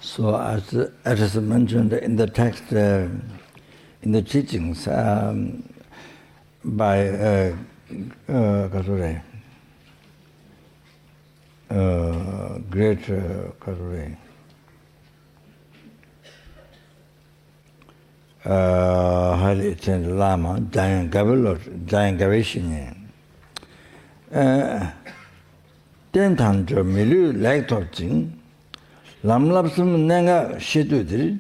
So as mentioned in the text, in the teachings by great highly esteemed Lama, Giant Gaveshin. Tentanjo Milu Lectorjing, Lamlapsum Nanga Shidudri,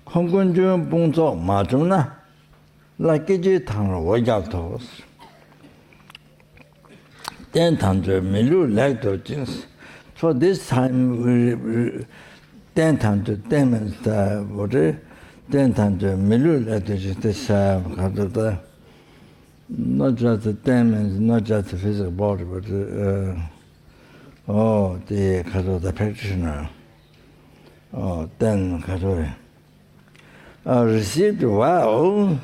Hongkunjun Bunzo Majuna, Lakiji Tang Wajatos. Tentanjo Milu Lectorjings. So this time we Tentanjo demons the water. Tentanjo Milu Lectorjings, this not just the demons, not just the physical body, but the practitioner. Then received well.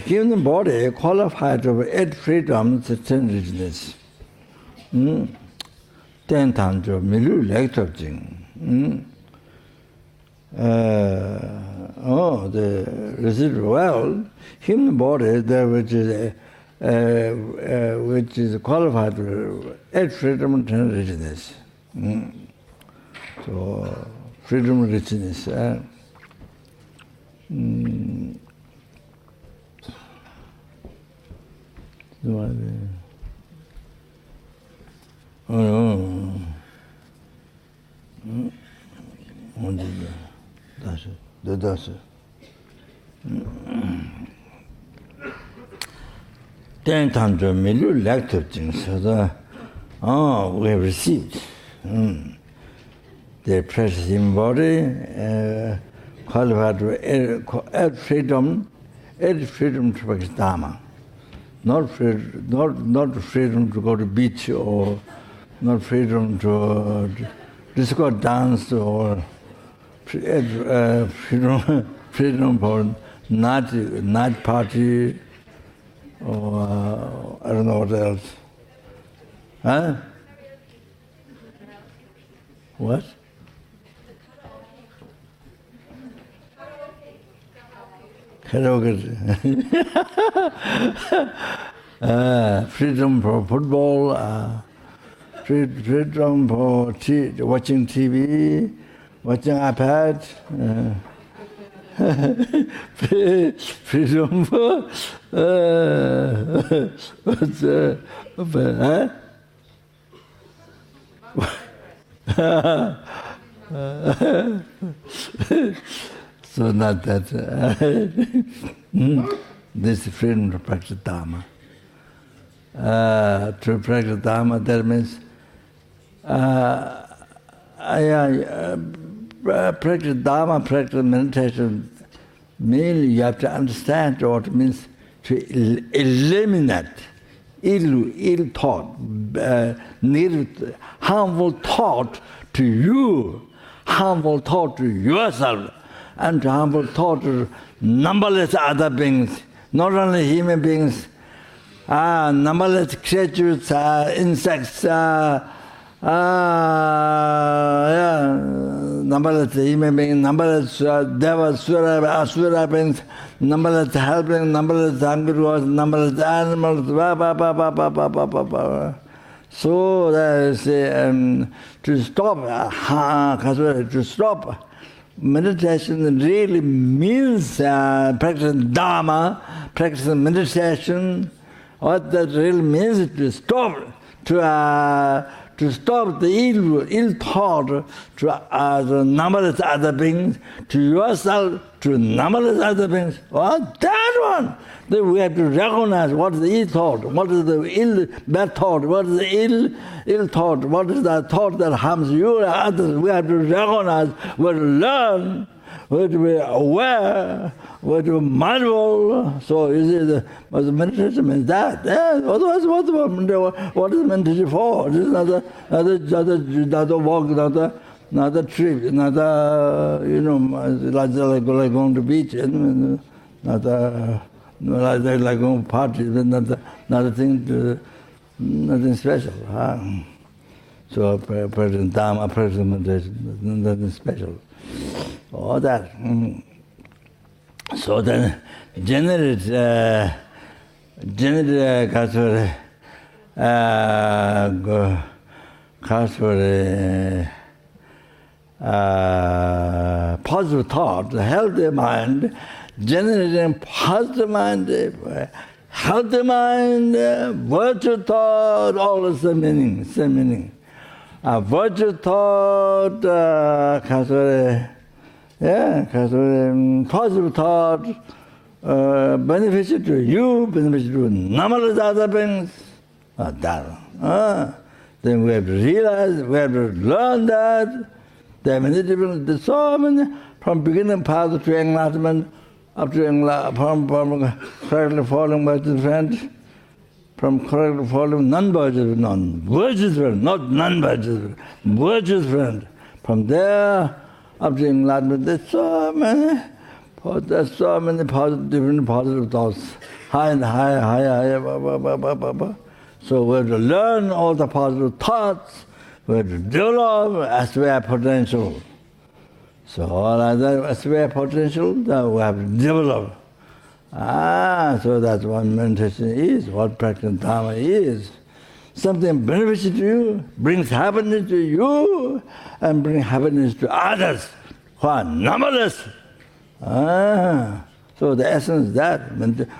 Human body qualified of 8 freedoms, 10 richness. 10 times of Milu Lectorjing. The residual well, human body there which is qualified for 8 freedom and 10 richness. So freedom and richness. That's it. Ten times a million lecture things. We have received the precious human body, qualified to add freedom to practice Dharma. Not freedom to go to beach, or not freedom to disco dance, or freedom for night party, or I don't know what else. Huh? What? Karaoke. Freedom for football, freedom for watching TV, watching iPad, freedom for so not that. This is freedom to practice Dharma. To practice Dharma, that means practice Dharma, practice meditation, mainly you have to understand what it means to eliminate ill thought, harmful thought to you, harmful thought to yourself, and harmful thought to numberless other beings, not only human beings, numberless creatures, insects, numberless human beings, numberless devas, asura beings, numberless helping, numberless hungry ones, numberless animals, So that is to stop meditation really means practicing Dharma, practicing meditation. What that really means is to stop the ill thought to the numberless other beings, to yourself, to numberless other beings. What? That one! Then we have to recognize what is the ill thought, what is the bad thought, what is the ill thought, what is the thought that harms you and others. We have to recognize, we have to learn, we have to be aware, we have to be mindful. So you see, the meditation means that. Otherwise, what is meditation for? This is another walk, another trip, another, like going to beach, another, like going to party, nothing special. So practicing Dharma, practicing meditation, nothing special. All that. So then, generate positive thought, healthy mind, generating positive mind, healthy mind, virtue thought, all the same meaning. Virtue thought, positive thought, beneficial to you, beneficial to numberless other beings. Dharma. Then we have to realize, we have to learn that. There are many different, there's so many, from beginning path to enlightenment, up to from correctly following virtuous friend, from correctly following non-virtuous, virtuous friend, not non-virtuous, virtuous friend. From there up to enlightenment, there's so many different positive thoughts, higher. So we have to learn all the positive thoughts. We have to develop aspire potential. So all other aspire potential that we have to develop. So that's what meditation is, what practicing Dharma is. Something beneficial to you, brings happiness to you, and brings happiness to others who are numberless. So the essence is that.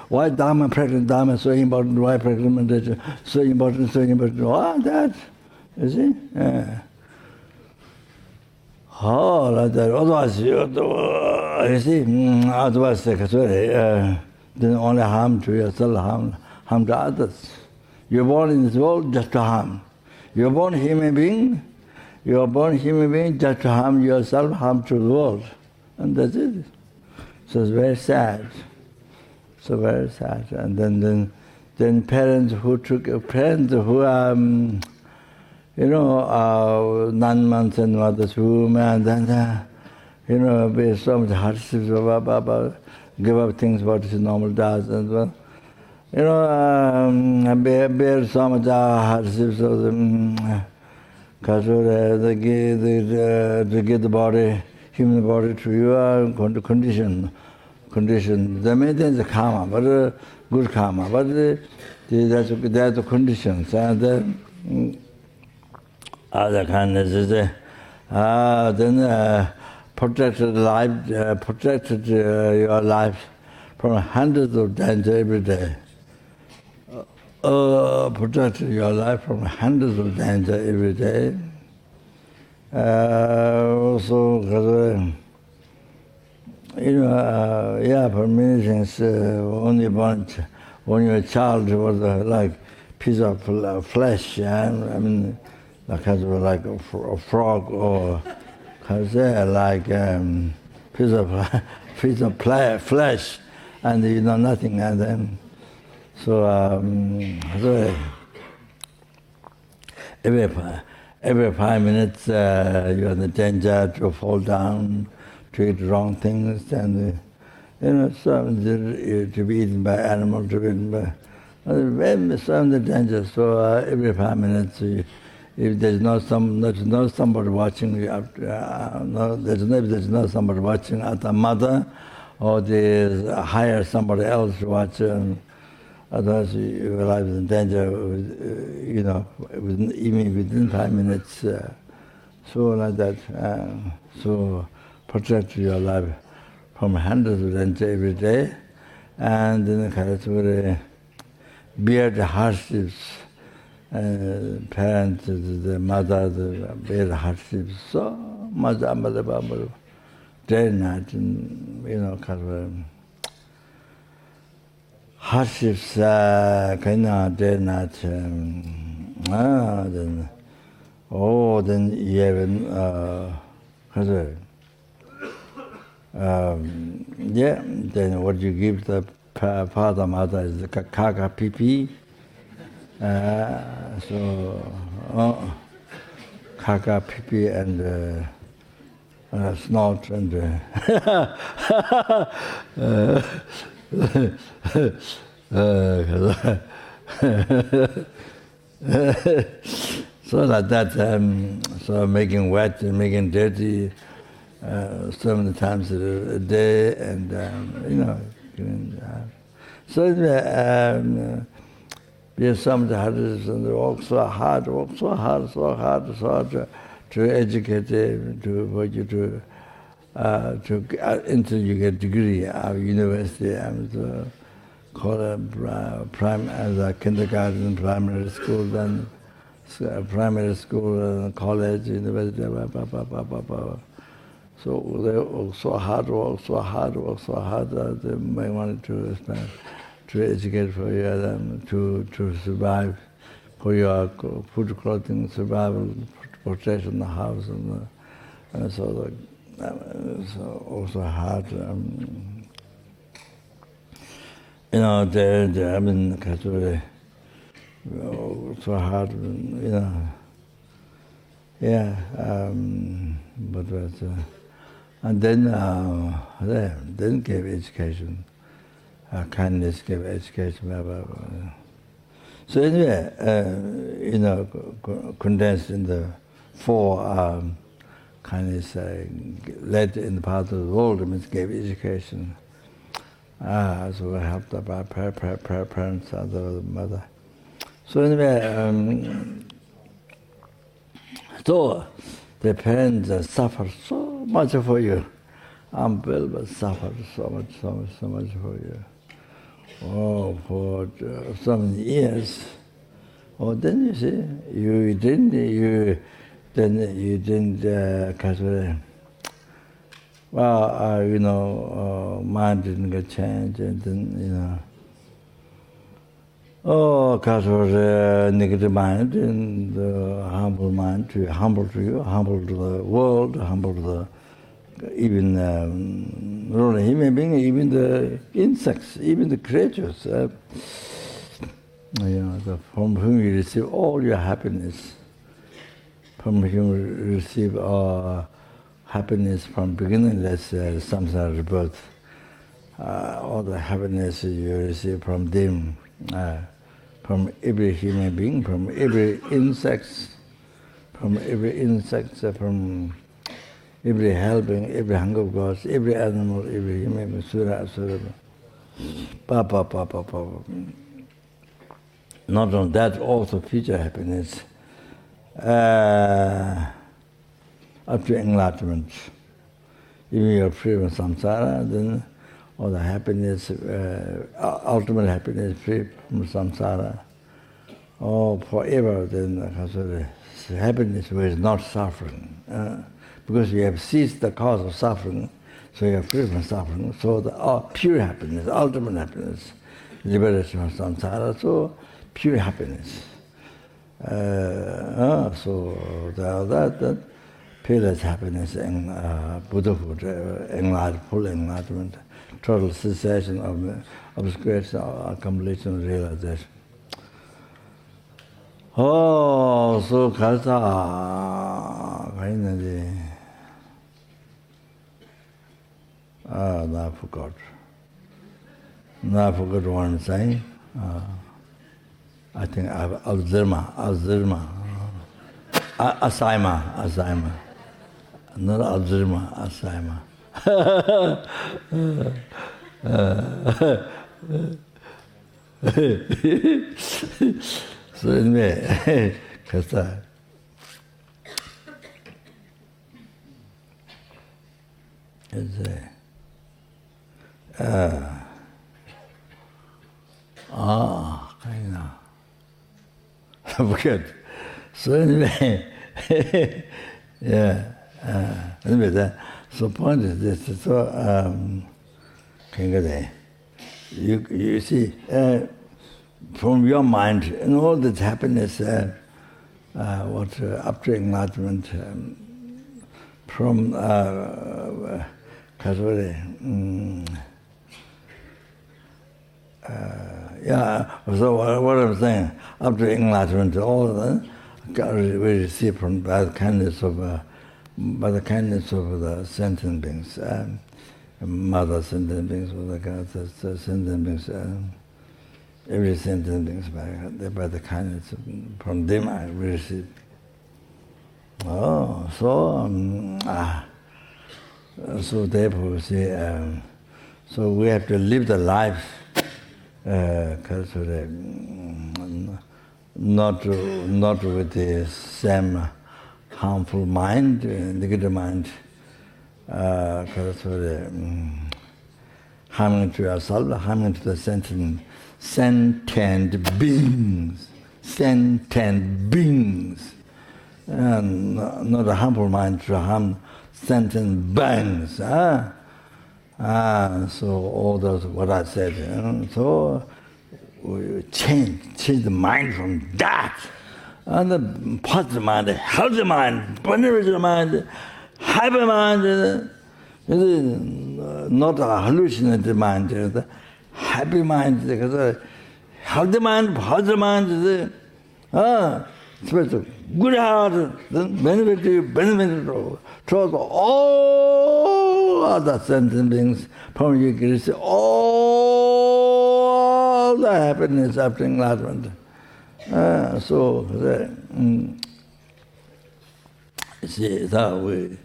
Why Dharma, practicing Dharma is so important, why practicing meditation so important. That. You see? Like that. Otherwise, you see, otherwise, then only harm to yourself, harm to others. You're born in this world just to harm. You're born human being just to harm yourself, harm to the world. And that's it. So it's very sad. And then parents who are 9 months in mother's womb, and then with so much hardships, give up things what is normal does, and bear so much hardships of because they give the body, human body to you are going to condition. The main thing is karma, but good karma, but that's the conditions. And other kindness is then protected your life from hundreds of dangers every day. Protected your life from hundreds of dangers every day. Also, for many things, when you're a child, it was like piece of flesh, like a frog, or like piece of flesh, and you know nothing, and then so every 5 minutes you're in the danger to fall down, to eat wrong things, and to be eaten by animals, to be eaten by some the danger. So every 5 minutes, if there's not somebody watching, you have to, there's not somebody watching at the mother, or there's hire somebody else to watch. Otherwise, your life is in danger. Even within 5 minutes. So like that. So protect your life from hundreds of dangers every day, and then bear the hardships. Parents, the mother, bear the hardships so much, day and night, and hardships, day and night. Then you have then what you give the father, mother is the kaka pipi. Kaka, pipi, and snot, and So like that, so making wet and making dirty so many times a day, and so yes, some of the hardest and they work so hard to educate them, until you get degree of university and call it as a kindergarten, primary school, then primary school, college, university, So they work so hard, they may want to spend, to educate for you, to survive, for your food, clothing, survival, protection of the house, and so also hard. I mean, so hard, yeah. But and then gave education. Kindness gave education. So anyway, condensed in the four kindness led in the part of the world, means gave education. So we helped our parents, other mother. So anyway, so the parents suffer so much for you. Unbelievable, suffer so much for you. Oh, for so many years. Oh, then you see, you didn't mind didn't get changed, and then, because of negative mind and humble mind, humble to you, humble to the world, humble to the even human being, even the insects, even the creatures, from whom you receive all your happiness, from whom you receive happiness from beginningless samsara rebirth, all the happiness you receive from them, from every human being, from every insect, from every helping, every hunger of gods, every animal, every human being, sura. Not only that, also future happiness, up to enlightenment. Even you're free from samsara, then all the happiness, ultimate happiness, free from samsara, forever, then happiness where is not suffering. Because you have ceased the cause of suffering, so you are free from suffering. So the pure happiness, ultimate happiness, liberation from samsara, so pure happiness. So that peerless happiness and Buddhahood, full enlightenment, total cessation of obscuration, completion, realization. So Kalsa, I forgot. I forgot what I'm saying. I think Alzheimer. Alzheimer. Not Alzheimer, Alzheimer. So anyway, Kasta. Forget. So anyway, anyway, so point is this. So you see, from your mind and all this happiness, up to enlightenment, from so what I'm saying, up to enlightenment, all of that we receive from by the kindness of the sentient beings, mother sentient beings, the sentient beings, every sentient beings by the kindness from them I receive So therefore, see, so we have to live the life, not with the same harmful mind, negative mind, harming to ourselves, harming to the sentient beings, and not a harmful mind to harm sentient beings. So all those what I said. So we change the mind from that, and the positive mind, healthy mind, beneficial mind, happy mind, not a hallucinated mind, the happy mind, because healthy mind, positive mind, special good heart, benefit towards all other sentient beings, from you can receive all the happiness after enlightenment. See, that we,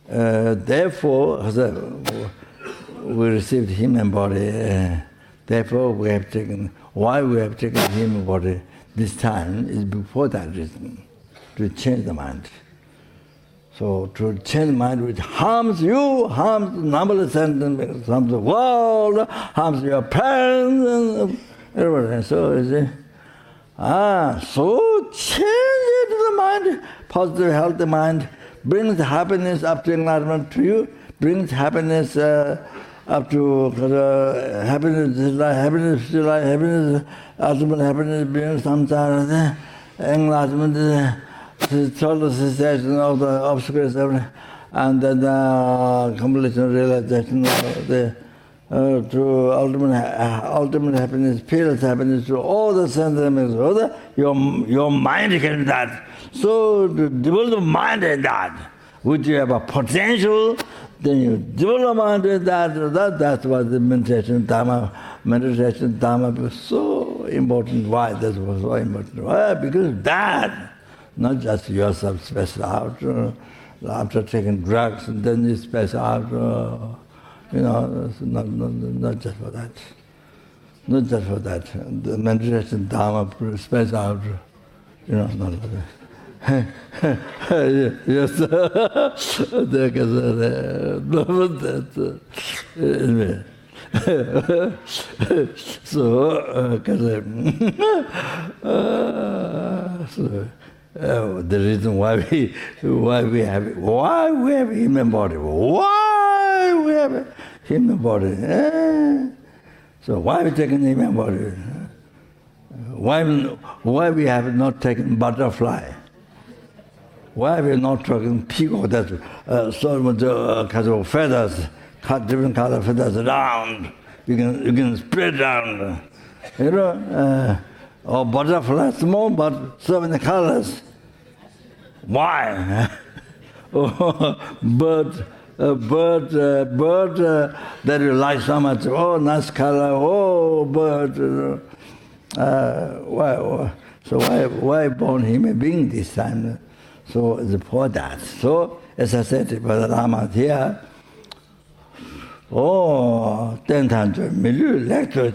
therefore, we received human body. Therefore, we have taken. Why we have taken human body this time is before that reason, to change the mind. So to change the mind which harms you, harms the numberless sentiments, harms the world, harms your parents, and everything. So you see, so change it to the mind, positive, healthy mind, brings happiness up to enlightenment to you, brings happiness up to happiness, ultimate happiness, being samsara, enlightenment, total cessation of the obstacles, and then completion, realization of the to ultimate happiness, peerless happiness, to all the sentiments, your mind can do that. So to develop mind in that, which you have a potential, then you develop mind in that's what the meditation Dharma was so important. Why that was so important? Why? Because that, not just yourself space out, after taking drugs, and then you space out, not just for that. Not just for that. The meditation Dharma space out, not like that. Yes, so, the reason why we have human body, why we have human body. So why we taking human body? Why we have not taken butterfly? Why we are not taking peacock? That's so much kind of feathers, different color feathers around. You can spread around, or butterfly, small but so many colors. Why? Bird that you like so much. Oh, nice color. Oh, bird. Why born human being this time? So it's for that. So as I said to the Lama here, ten times milieu lecture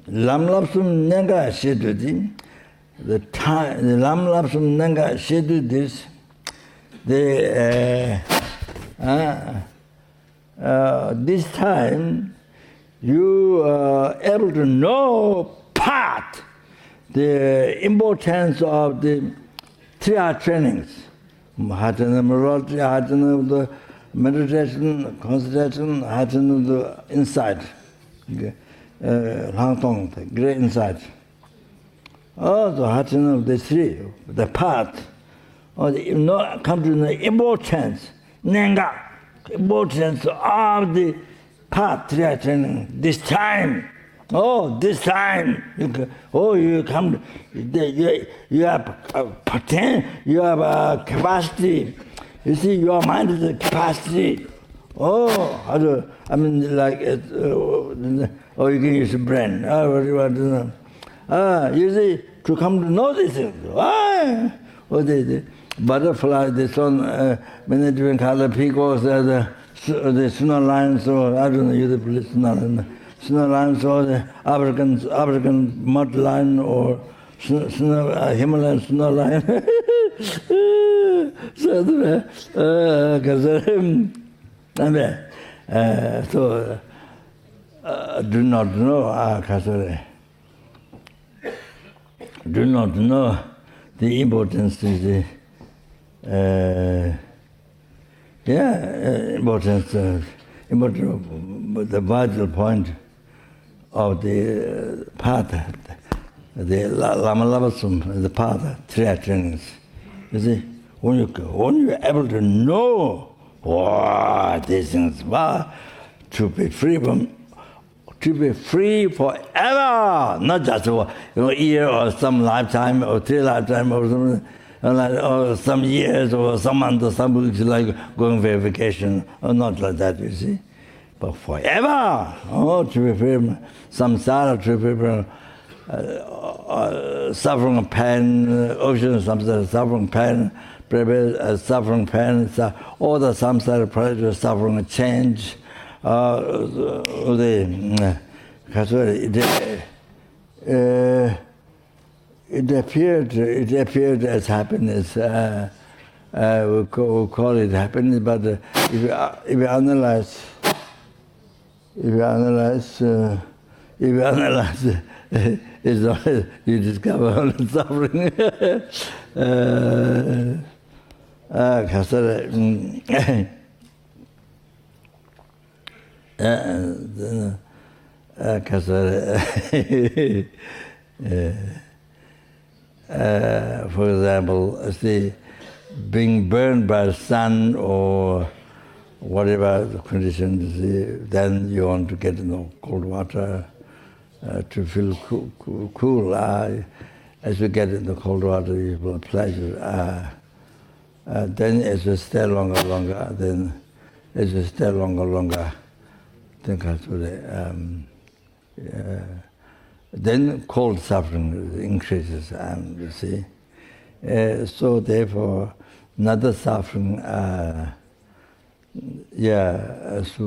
lam lapsum nanga shedu the lam lapsum nanga shedu this this time you are able to know part the importance of the 3 hour trainings. Hatana morality, hatana the meditation, concentration, hatana the insight. Great insight. Also hatana of the 3, the path. Or come to the importance, importance of the path 3 hour training. This time. This time, you come, you have potential, you have a capacity. You see, your mind is a capacity. I mean, like, you can use your brain. What you want to know? You see, to come to know these things. butterfly, this one, many different color peacocks, the snow lions, or I don't know, you the snow lions, or the African mud lion, or Himalayan snow lion. So, do not know, do not know the importance of the the vital point of the path, the Lama Lavasum, the path, three trainings. You see, when you're able to know what these things are, to be free forever, not just a year or some lifetime or 3 lifetime or something, or some years or some months or some weeks, like going for a vacation, or not like that, you see. But forever, to be free from samsara, to be free from suffering and pain, ocean samsara, suffering, pain, suffering, pain, all the samsara pleasure, suffering, and change. It appeared as happiness. We call it happiness, but if you analyze, it's always, you discover only suffering. For example, see, being burned by the sun or whatever the conditions, then you want to get in the cold water to feel cool. As you get in the cold water, you feel pleasure. Then as you stay longer, then as you stay longer, then cold suffering increases, you see. So therefore, another suffering, so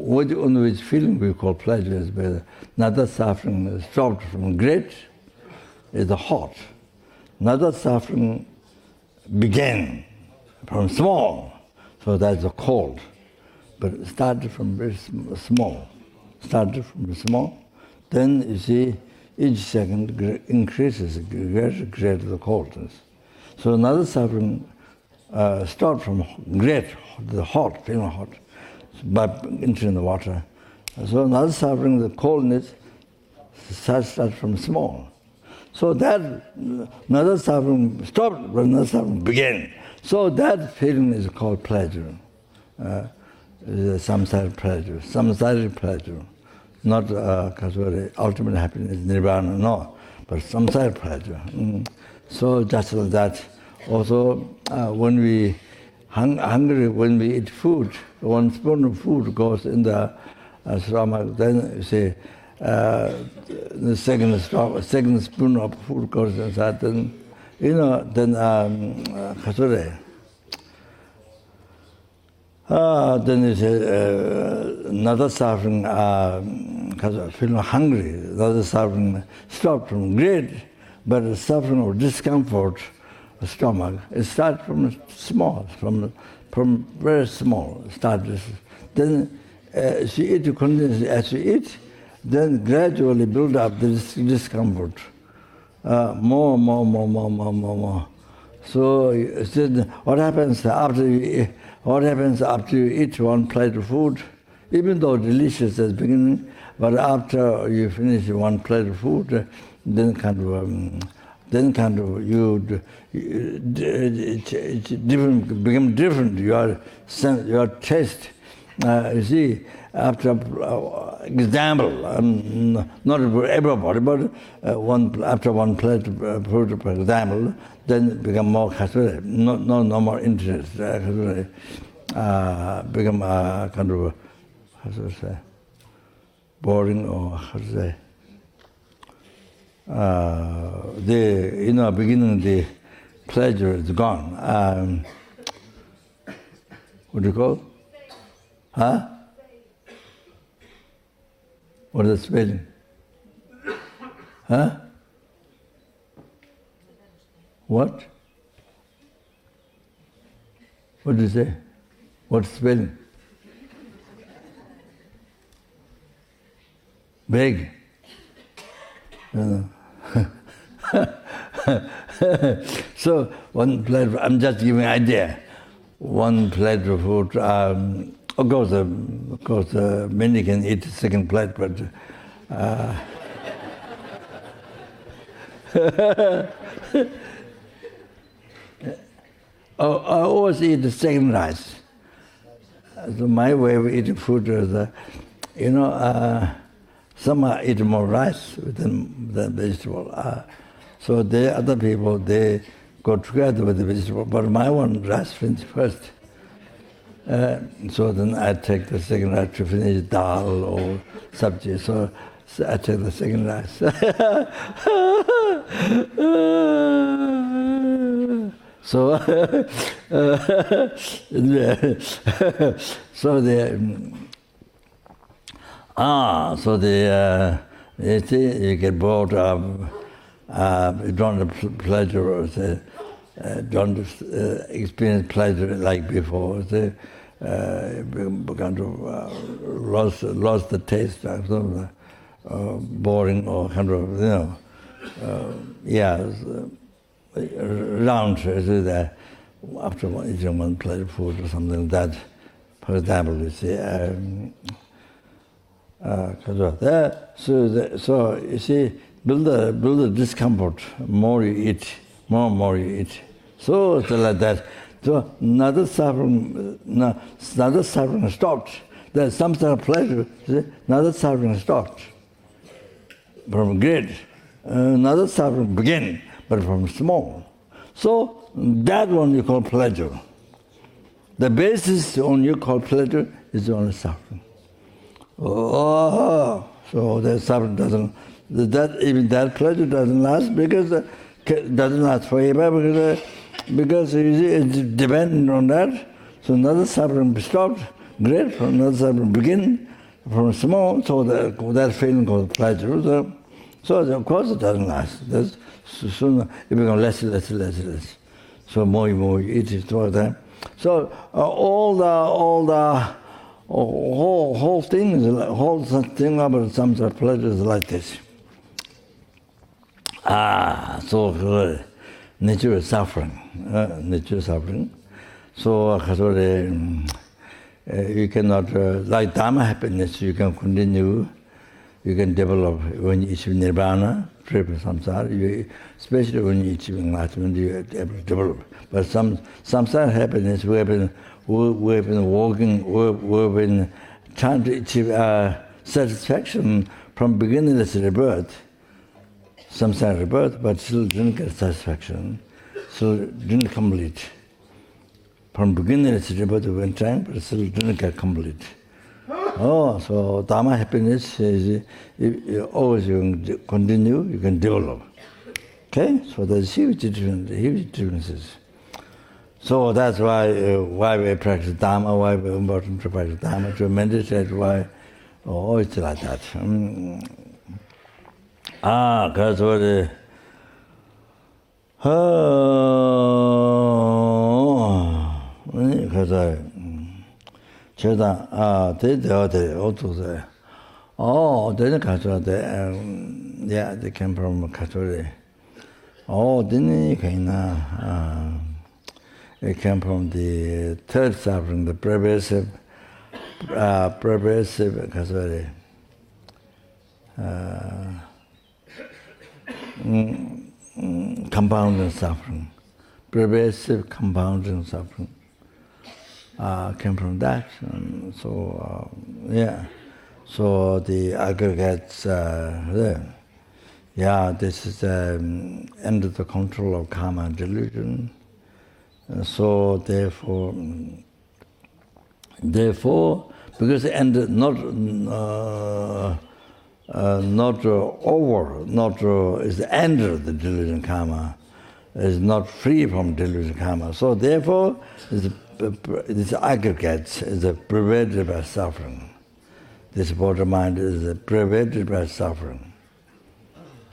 on which feeling we call pleasure is better. Another suffering is stopped from great is the hot. Another suffering began from small, so that's the cold. But it started from very small. Then you see each second increases, greater the coldness. So another suffering starts from great, the hot, feeling hot, but entering the water. So another suffering, the coldness, starts from small. So that another suffering stopped, but another suffering began. So that feeling is called pleasure. Samsara pleasure, not ultimate happiness, nirvana, no, but samsara pleasure. So just like that, also when we hungry, when we eat food, one spoon of food goes in the stomach, then you say the second spoon of food goes inside, then then you say another suffering, feeling hungry, another suffering stopped from great, but the suffering of discomfort, the stomach, it starts from small, from very small. Then as you eat, then gradually build up this discomfort, more. So what happens after you eat one plate of food? Even though delicious at the beginning, but after you finish one plate of food, then become different. Your taste. You see, after example, not everybody, but after one plate of food, for example, then become more no more interest. Become kind of boring, or beginning the pleasure is gone. What do you call? Huh? What is the spelling? Huh? What? What did you say? What's the spelling? Big. So one plate, I'm just giving an idea. One plate of food, of course, many can eat the second plate, but I always eat the second rice. So my way of eating food is, some eat more rice than vegetable. So the other people, they go together with the vegetable, but my one rice finished first. So then I take the second rice to finish dal or sabji. So I take the second rice. So, you see, you get bored of, you don't have pleasure, don't experience pleasure like before. Began to lost the taste, boring or kind of, round after eating one plate of food or something like that. For example, you see, so you see, build the discomfort. More you eat, more you eat. So it's like that. So another suffering stopped. There's some sort of pleasure. See? Another suffering stopped. From great, another suffering begin, but from small. So that one you call pleasure. The basis on you call pleasure is only suffering. So the suffering doesn't. Even that pleasure doesn't last because it doesn't last forever because it's dependent on that. So another suffering stopped, great. From another suffering begin, from small. So that feeling called pleasure. So of course it doesn't last. Soon it becomes less. So more you eat it all the time. So all the whole thing is whole thing about samsara pleasure is like this. So nature is suffering. So you cannot like Dharma happiness. You can continue. You can develop when you achieve nirvana, triple samsara. Especially when you achieve enlightenment, you are able to develop. But samsara happiness, we have been walking, we've been trying to achieve satisfaction from beginningless rebirth, samsara rebirth, but still didn't get satisfaction, still didn't complete. From beginningless rebirth we went trying, but still didn't get complete. So Dharma happiness is always you can continue, you can develop. Okay, so there's huge differences. So that's why we practice Dharma, why it's important to practice Dharma, to meditate, why it's like that. Because they came from Katori. It came from the third suffering, the pervasive, compounding suffering, pervasive compounding suffering. Came from that. So the aggregates there. This is under the control of karma and delusion. So therefore, because it ended not over, is the end of the delusion karma. is not free from delusion karma. So therefore, this aggregate is pervaded by suffering. This body mind is pervaded by suffering.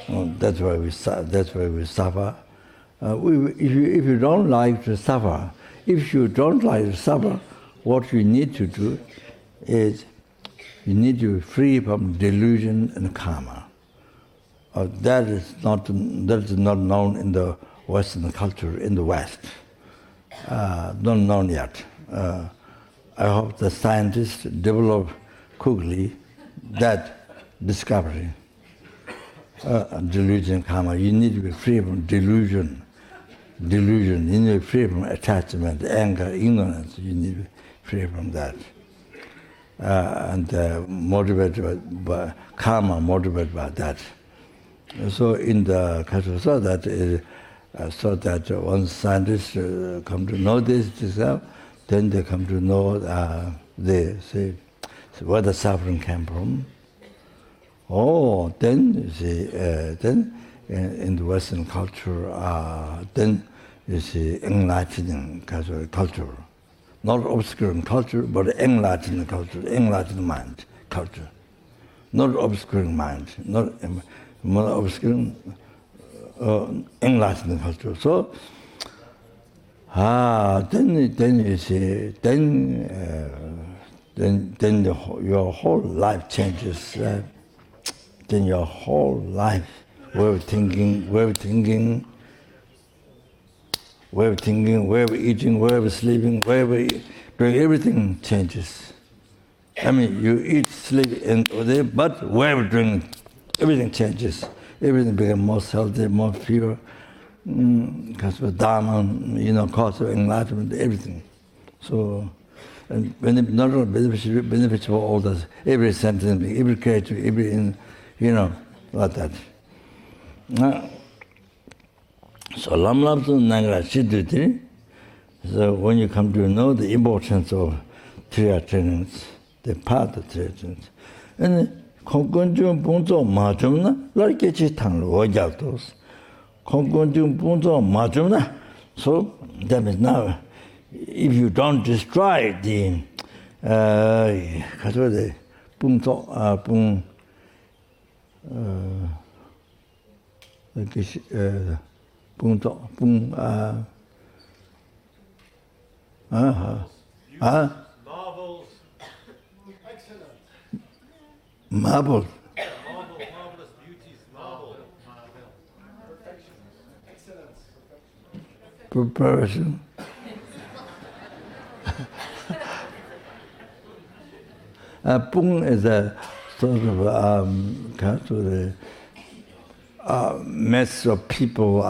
That's why we suffer. If you don't like to suffer, what you need to do is you need to be free from delusion and karma. That is not known in the Western culture, in the West. Not known yet. I hope the scientists develop quickly that discovery. Delusion, karma. You need to be free from delusion. You need to be free from attachment, anger, ignorance. You need to be free from that. And motivated by karma, motivated by that. So in the culture, so that once scientists come to know this, then they come to know they say where the suffering came from. Oh, then you see, then in the Western culture, then you see enlightening culture, not obscuring culture, but enlightening culture, enlightened mind culture, not obscuring mind, not obscuring enlightened culture. So, then you see, then your whole life changes. Then your whole life, way of thinking, way of eating, way of sleeping, way of doing everything changes. I mean, you eat, sleep, but way of doing everything changes. Everything becomes more healthy, more pure. Because of Dharma, cause of enlightenment, everything. So, and not only benefits for all this, every sentence, every creature, every like that. So Lama so when you come to know the importance of three trainings, the path of three trainings, and Kongonjun Bunzo Majumna, like a chitan, Wajatos. Kongonjun Bunzo Majumna. So that means now, if you don't destroy the Bunzo, Marvels. Excellent. Marble. Marvelous beauties. Marvel. Perfection. Excellence. Preparation. Pung is a sort of mass of people,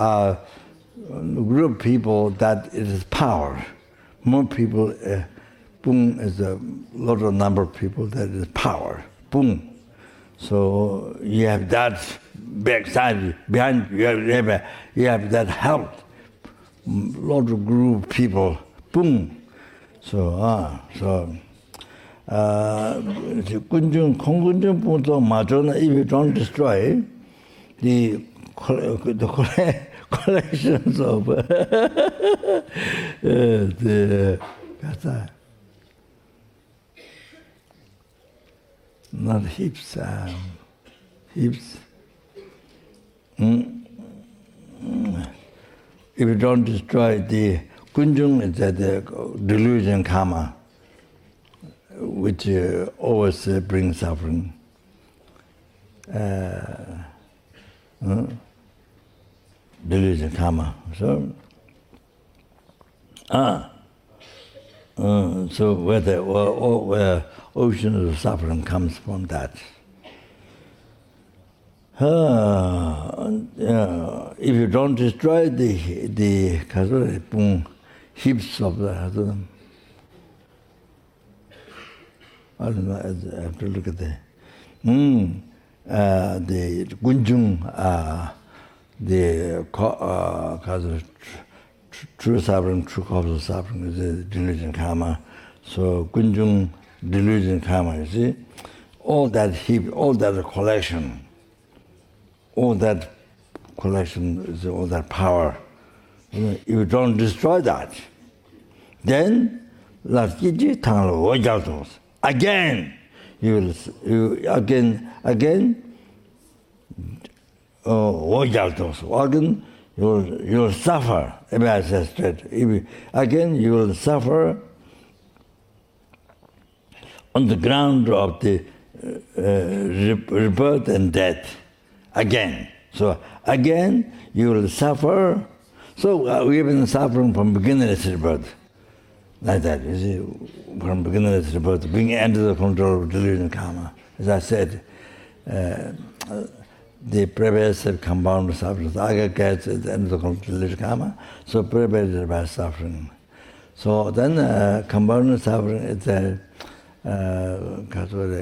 group of people that it is power. More people, Pung is a lot of number of people that is power. Pung. So you have that backside, behind you have that help. Lot of group of people. Pung. So Kunjung Kongunjung Punto Majona, if you don't destroy the collections of the not heaps, heaps. If you don't destroy the Kunjung, is that the delusion karma, which always brings suffering. Delusion karma. So where ocean of suffering comes from that. If you don't destroy the heaps of the I don't know, I have to look at the Gunjung, the cause of true suffering, true cause of suffering is the delusion karma. So Gunjung delusion karma, you see, all that heap, all that collection is all that power If you don't destroy that, then again you again you'll suffer. Again you will suffer on the ground of the rebirth and death. Again. So again you will suffer. So we have been suffering from beginnerless rebirth. Like that, you see, from beginnerless rebirth, being under the control of delusion karma. As I said, the pervasive compound suffering, the aggregates at the end of the control of delusion karma, so pervasive by suffering. So then compound suffering is a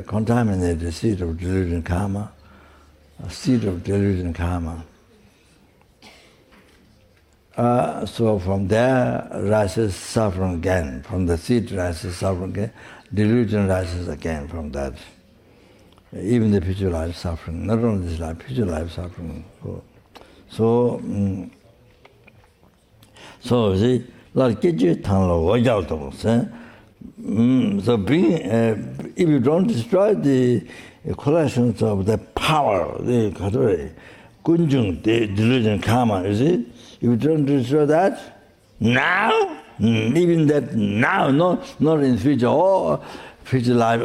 contaminated seed of delusion karma, a seed of delusion karma. So from there rises suffering again. From the seed rises suffering again. Delusion rises again from that. Even the future life suffering, not only this life, future life suffering. So see, like so being, if you don't destroy the collections of the power, the kunjung, the delusion karma, you see. If you don't destroy that, now, even that now, not in future, future life,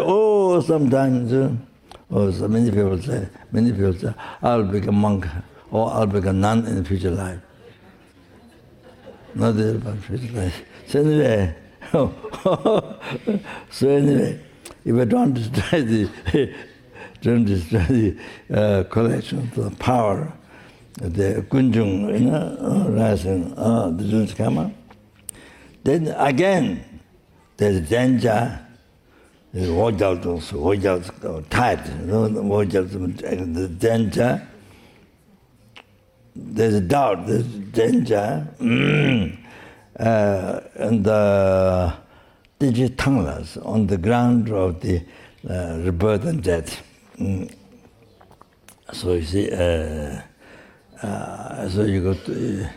sometimes, so many people say, I'll become a monk, or I'll become a nun in future life. Not about future life. So anyway, if I don't destroy the collection, the power, the kunjung, rising, the delusion karma. Then again, there's danger, there's tight, the danger, there's doubt, there's danger, and the digitanglas on the ground of the rebirth and death. So you see, so you go to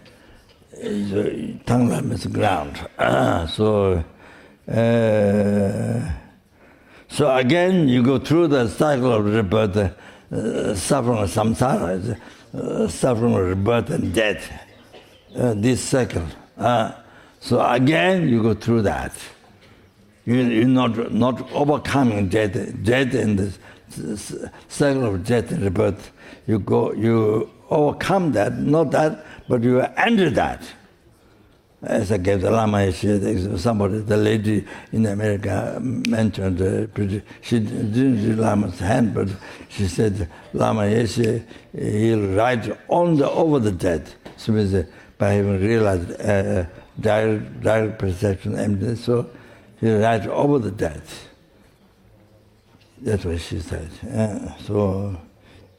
Tangla means ground. So again you go through the cycle of rebirth, suffering of samsara, suffering of rebirth and death. This cycle. So again you go through that. You're not overcoming death and the cycle of death and rebirth. You overcome that, not that, but you enter that. As I gave the Lama, somebody, the lady in America mentioned, she didn't do Lama's hand, but she said, Lama, yes, he'll ride over the death. So by having realized direct perception, emptiness, so he'll ride over the death. That's what she said.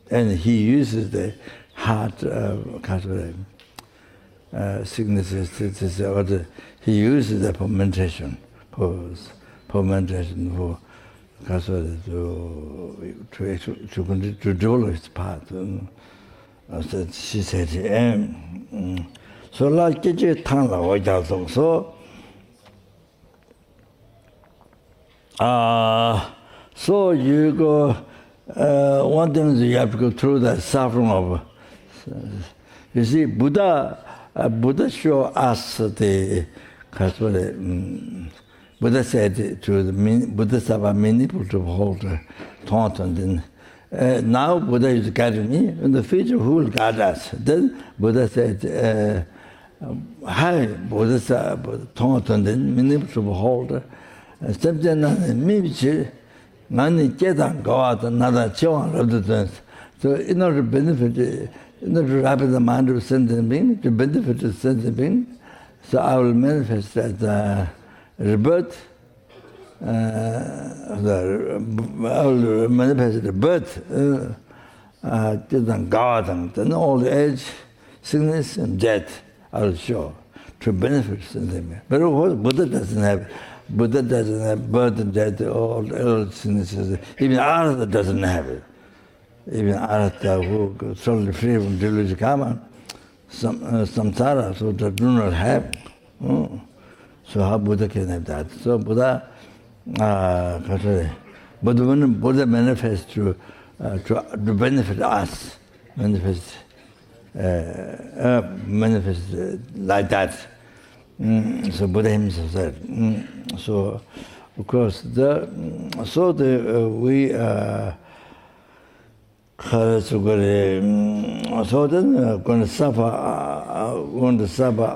And he uses the heart sicknesses. He uses that for meditation, to develop his path. So she said, so like so you go, one thing is you have to go through the suffering of, you see, Buddha showed us Buddha said to the Buddhists have many people to hold taunt, and then now Buddha is guiding me. In the future, who will guide us? Then Buddha said, hi, Buddha taunt, and then many people to hold. Something maybe Nani Kedan go out another children. So in order to benefit, in order to rapid the mind of sentient being, to benefit the sentient being, so I will manifest that rebirth, I will manifest the birth, then old age, sickness and death I will show to benefit sentient being. But of course Buddha doesn't have birth and death, all sicknesses. Even Arhatha doesn't have it. Even Arhatha, who is totally free from delusion karma, samsara, so that do not have. So how Buddha can have that? So Buddha, but when Buddha manifests to benefit us, manifest like that. So Buddha himself said. So of course we so then going to suffer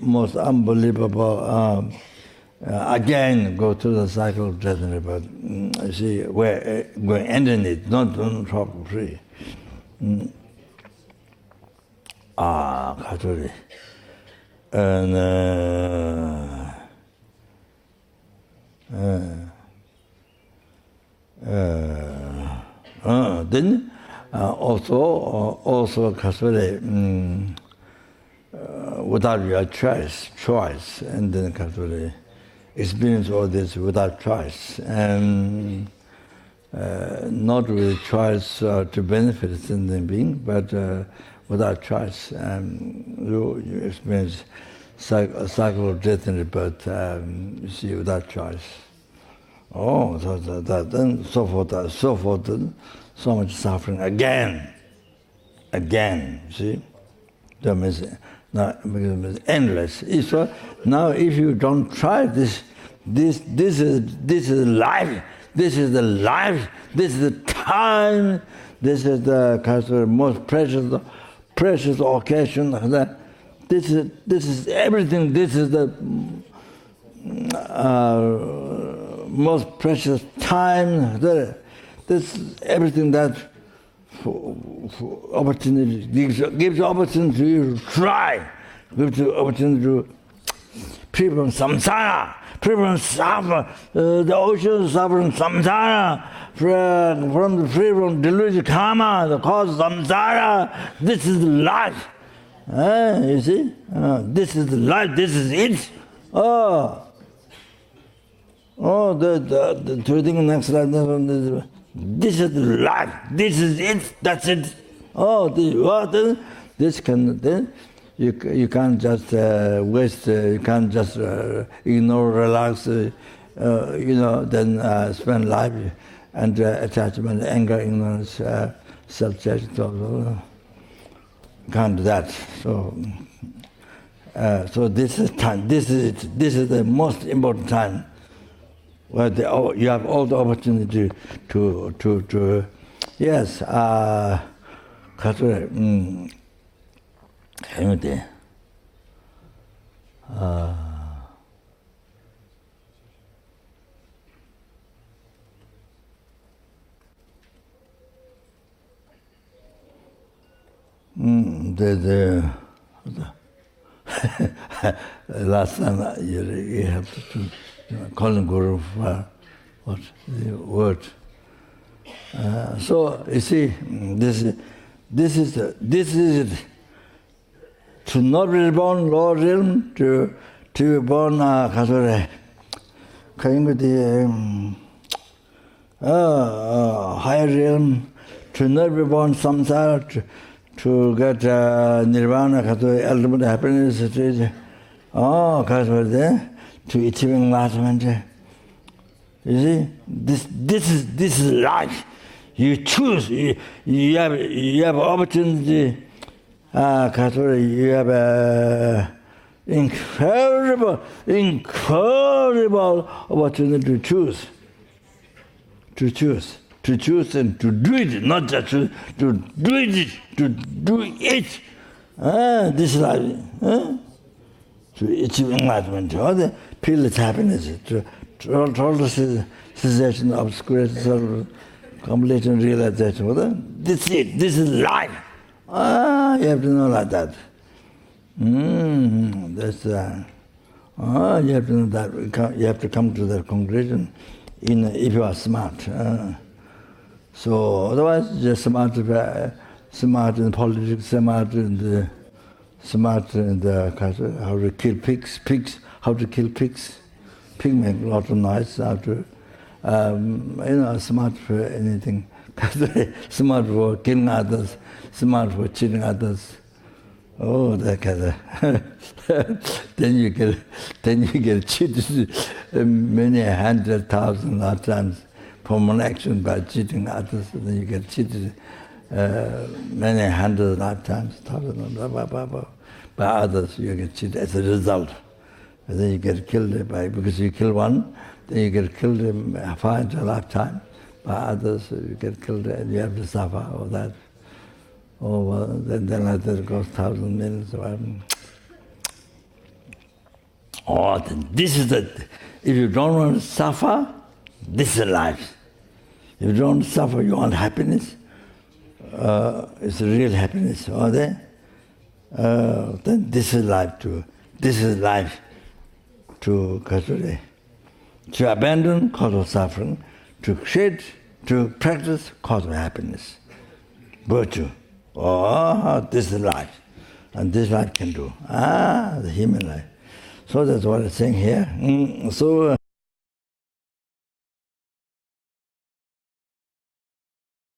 most unbelievable again go through the cycle of death and rebirth. You see, we're ending it, not talk free. Kachori. And then also Kachori, without your choice, and then Kachori experience all this without choice, and not with choice to benefit a sentient being, but without choice. You experience a cycle of death and rebirth, you see, without choice. Then so forth, so much suffering again, see? That means now it's endless. So now if you don't try this is life. This is the life. This is the time. This is the most precious occasion. This is everything. This is the most precious time. This is everything that opportunity gives opportunity to you to try, gives you opportunity to free from samsara, free from suffer, the ocean suffering samsara, free from delusion karma, the cause of samsara. This is life. You see? This is life, this is it. The two things next life. This is life. This is it. That's it. This can. Then you can't just waste. You can't just ignore, relax. Then spend life and attachment, anger, ignorance, self-judgment. Can't do that. So this is time. This is it. This is the most important time. Well, you have all the opportunity to yes, last time you have to calling Guru for what the word. So you see, this is it. To not be born lower realm, to be born higher realm, to not be born samsara, to get nirvana, ultimate happiness, to achieving enlightenment. You see, this is life. You choose. You have opportunity. You have incredible opportunity to choose. To choose and to do it, not just to do it, to do it. This is life. To achieve enlightenment, or the feel its happiness, to total cessation, obscuration, completion, realization. This is it. This is life. You have to know like that. That's you have to know that. You have to come to that conclusion if you are smart. So otherwise, just smart in politics, smart in the how to kill pigs, how to kill pigs. Pig make a lot of noise. How to, smart for anything. Smart for killing others, smart for cheating others. Oh, that kind of. then you get cheated many 100,000 lifetimes from one action by cheating others. Then you get cheated many hundred lifetimes, thousands, by others. You get cheated as a result. And then you get killed because you kill one, then you get killed in 500 lifetime. By others, you get killed and you have to suffer all that. Oh, well, then later it goes thousands, millions. Oh, then this is the. If you don't want to suffer, this is life. If you don't suffer, you want happiness. It's real happiness. Then this is life too. This is life to abandon cause of suffering, to create, to practice cause of happiness, virtue. Oh, this is life, and this life can do. The human life. So that's what it's saying here. So.